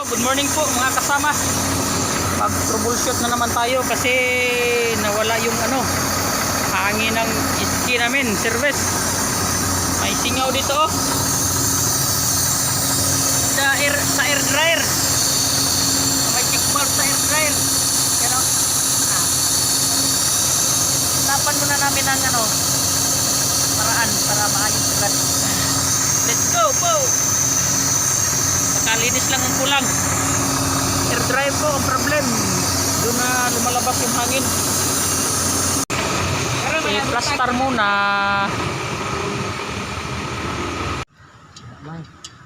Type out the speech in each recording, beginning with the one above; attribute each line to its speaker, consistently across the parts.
Speaker 1: Good morning po mga kasama. Mag-troubleshoot na naman tayo kasi nawala yung hangin ng iski namin, service. May singaw dito sa air dryer. May kick valve sa air dryer. Yan o. Tapan muna namin ng paraan para maayos agad. Let's go po. Nakalinis lang ang kulang. Air dryer po ang problem. Doon na lumalabas yung hangin. I-plaster muna.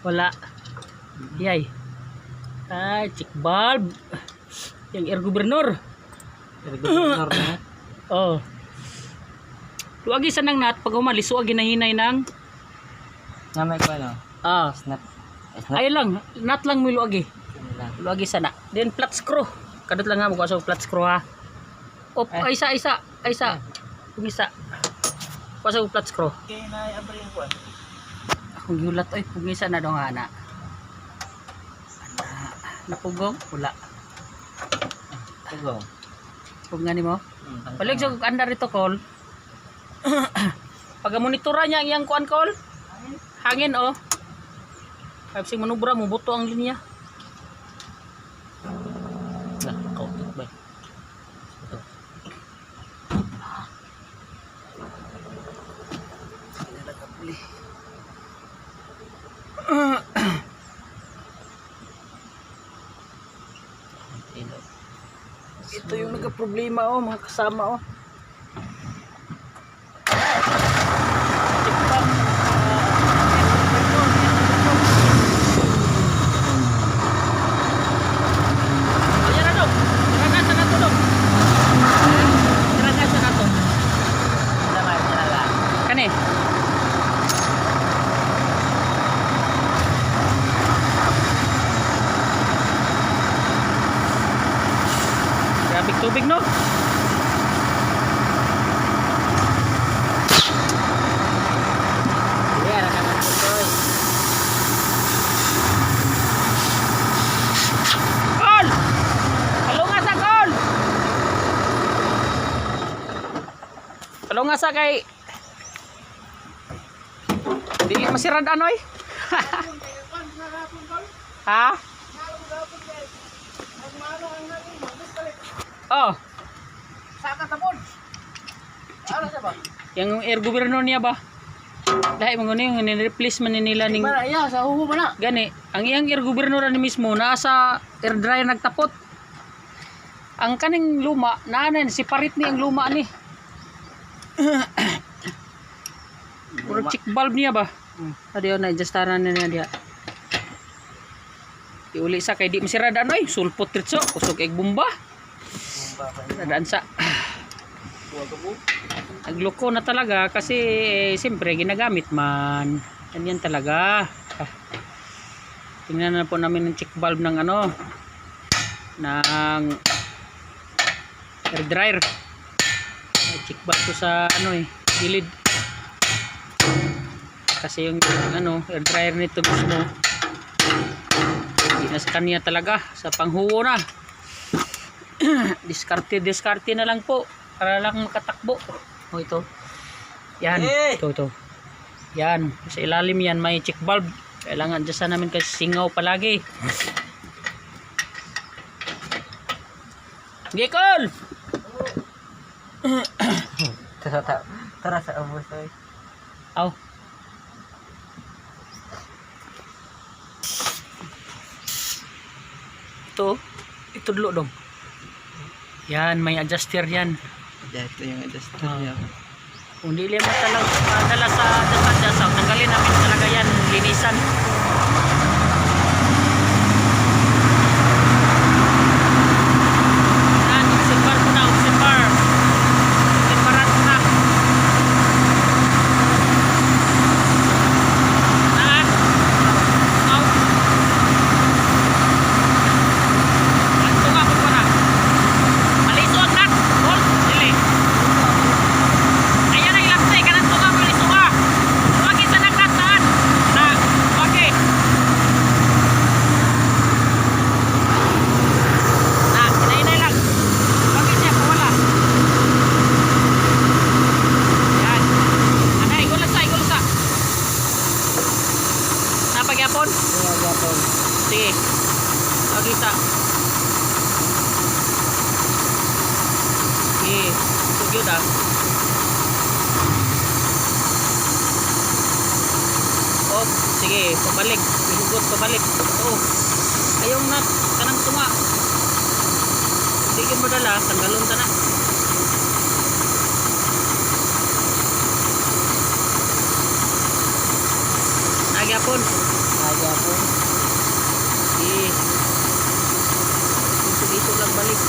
Speaker 1: Wala. Yay. Ay, check valve. Yung air governor.
Speaker 2: Air governor na.
Speaker 1: Oh. Luagi sa nang nat pag umalis, luagi na hinay ng
Speaker 2: Namay ko snap.
Speaker 1: ay lang, nat lang mo luagi. Luagi sana. Then flat screw. Kadot lang nga mo sa flat screw ha. Op, ay isa. Kung isa. Kuha sa flat screw.
Speaker 2: Okay, na-abri yung kuwan.
Speaker 1: Akong giulat oy, kung isa na daw nga ana. Napugong? Wala.
Speaker 2: Tugong.
Speaker 1: Kung nga mo. Balik sa andar ito call. Pag monitora niya ang iyang kuan call. Hangin oh. Kaya sing manubra mo buto ang linya.
Speaker 2: Nah, kautot ba? Ito.
Speaker 1: Ito yung nagka-problema oh, mga kasama oh. Ayan na dong. Iragasan na to dong. Iragasan na to. Kani. Grabing tubig no?
Speaker 2: Yan, nakakatuloy.
Speaker 1: Kol! Kalungasa kol! Kalungasa kay dili masirad anoy. Ha? Oh.
Speaker 2: Saka tapon. Ano siya ba?
Speaker 1: Yung air governor niya ba? Dahil mga yung ni-replace man nila ning
Speaker 2: Para iya sa hubo ba na?
Speaker 1: gani. Ang iyang air governor ni mismo nasa air dryer nagtapot. Ang kaning luma, naanan si parit ni ang luma ni. Puro check valve niya ba? Adiyo na adjustaran na niya diha. Iuli sa kay di masirada noy, sulpot ritso, kusog egg bomba. Dadaan sa nagloko na talaga kasi siyempre ginagamit man. Yan talaga. Tingnan na po namin ng check valve ng ng air dryer. Check valve ko sa gilid. Kasi yung air dryer nito mismo hindi na sa kanya talaga, sa panghuwo na. Diskarte na lang po para lang makatakbo. Ito. Yan. Ito. Yan. Sa ilalim yan may check valve. Kailangan dyan namin kasi singaw palagi. Gikol!
Speaker 2: Tara sa abos ay.
Speaker 1: Aw. Ito dulo dong. Yan, may adjuster yan.
Speaker 2: Ito yung adjuster niya.
Speaker 1: Kung di mo talaga madala sa adjuster, tanggalin namin talaga yan, linisan. Yan, observer ko na, observer. Observeran ko na. Aw. Ito nga po na. Maliso ang nut. Hold. Dili. Ayan ang ilapse. Kanang tunga maliso ka. Wagi sa nagnataan. Na. Okay. luag isa. Sige, sugyod ah. Oh, sige, pabalik. Ihugot, pabalik. Oo. Ayong nat, kanang tunga. Sige mo dala, tanggalon ta na. Nagyapon.
Speaker 2: Nagyapon.
Speaker 1: Sige. Isog-isog lang balik.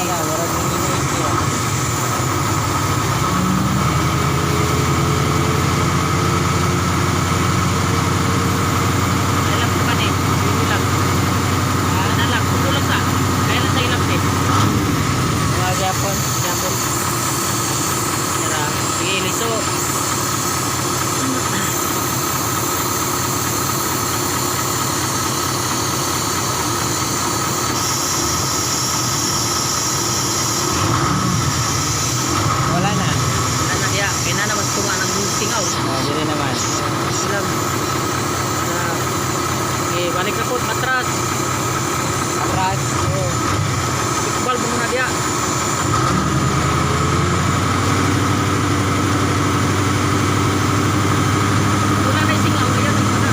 Speaker 2: Wala, wala din iniisip.
Speaker 1: Alam ko ba eh? Hindi lang. Ano lang, puno lang sa. Kaya lang sa ilang eh.
Speaker 2: Nagyapon.
Speaker 1: Nagyapon. Tara, sige, liso.
Speaker 2: Wala na.
Speaker 1: Ano ya, kaya na naman tunga ng singaw.
Speaker 2: Dili naman.
Speaker 1: Alam. Okay, balik ako, matras.
Speaker 2: Atras.
Speaker 1: Iqbal mo muna dia. Wala na yung singaw, ayan, wala.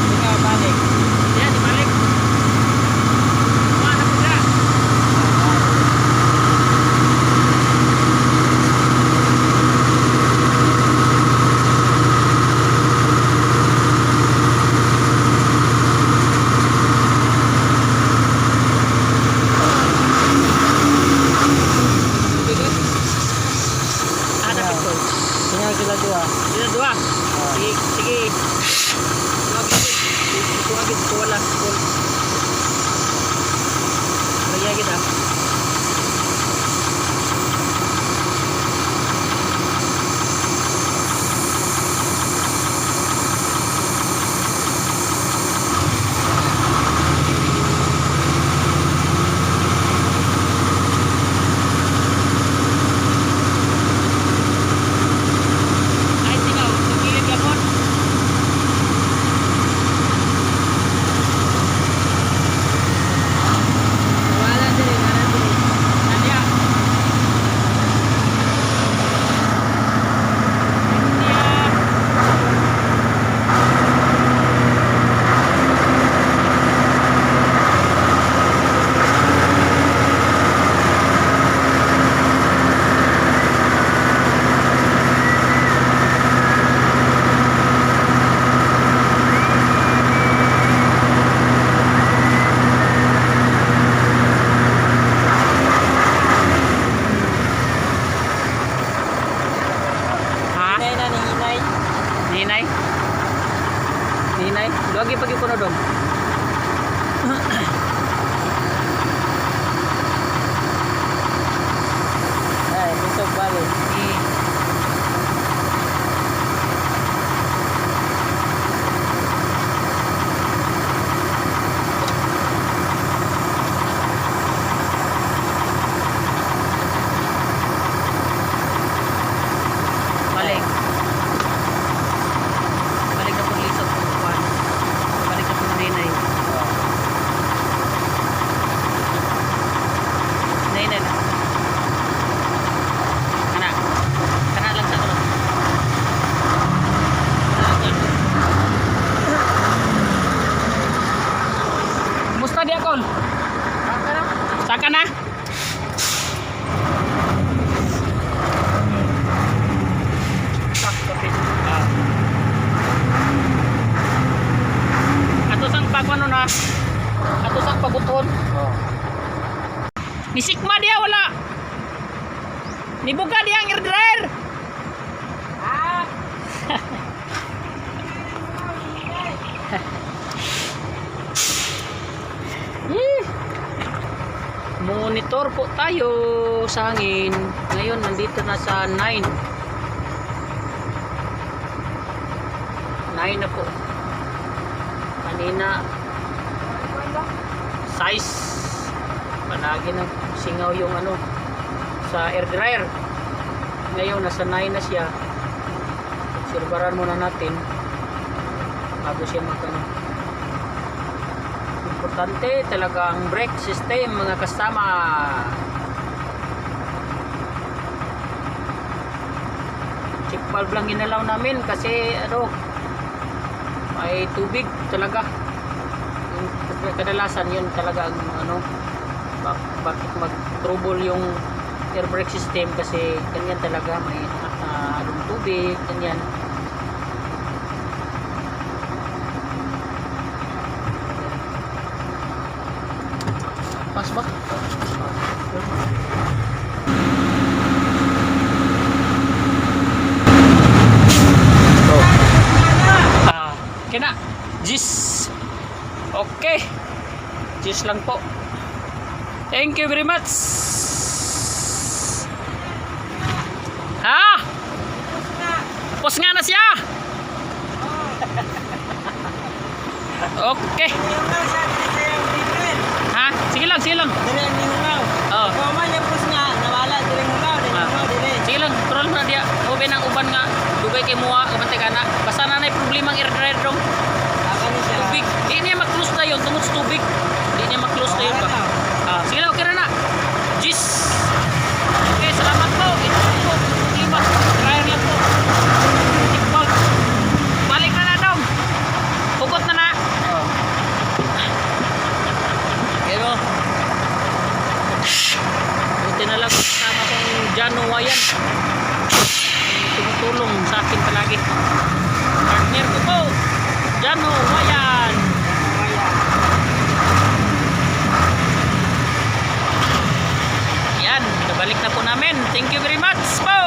Speaker 2: Tingnan balik.
Speaker 1: Ayan, ibalik. Wala na po dia. Bigot. Ada betul.
Speaker 2: Tingnan sila dua.
Speaker 1: Sila dua. Sige, sige. Ito agad ko wala. Kaya kita. Kahit ikaw, pagkilig ka mo.
Speaker 2: Wala din. Wala din.
Speaker 1: Nadia. Nadia. Ha?
Speaker 2: Hinay na ni hinay.
Speaker 1: Ninay? Ninay? Lagi pagi ko na dong.
Speaker 2: Ay, bisog balik.
Speaker 1: Balik. Balik na po lisod po kuwan. Balik na po ninay. Ninay na. Kana. Kana lang sa ko. Musta dia kon? Saka na? Ato sang pagano na? Ato sang pabuton?
Speaker 2: Oh.
Speaker 1: Nisikma dia wala. Nibuka dia ang air. Monitor po tayo sa hangin. Ngayon nandito na sa 9. 9 na po. Kanina size lagi nang singaw yung ano sa air dryer. Ngayon nasanay na siya. Obserbaran muna natin bago siya magano. Importante talaga ang brake system mga kasama. Check valve lang ginalaw namin kasi ano ay tubig talaga. Yung kadalasan yun talaga ang ano bakit mag-trouble yung air brake system kasi ganyan talaga may halong tubig ganyan. Pas ba? Kina Jis. Okay. Jis lang po. Thank you very much. Ha? Tapos nga na siya. Okay. Ha? Sige lang, sige lang.
Speaker 2: Dire ni hungaw.
Speaker 1: Oh.
Speaker 2: Kung man niya pus nga, nawala dire hungaw, dire.
Speaker 1: Sige lang, troll mo na dia. Ube ng uban nga. Dugay kay muha, kabantay ka na. Basta na na problema ang air dryer dong.
Speaker 2: Aka ni siya.
Speaker 1: Tubig. Di niya mag-close na yun. Tungod sa tubig. Di niya mag-close na yun ba? Sige lang, okay na na. Jis. Okay, salamat po. Ito po. Iba. Dryer lang po. Tikbog. Balik na na dong. Hugot na na. Pero buti na lang kasama kong Jano Wayan. Tumutulong sa akin palagi. Partner ko po, Jano Wayan. Yan, nabalik na po namin. Thank you very much po.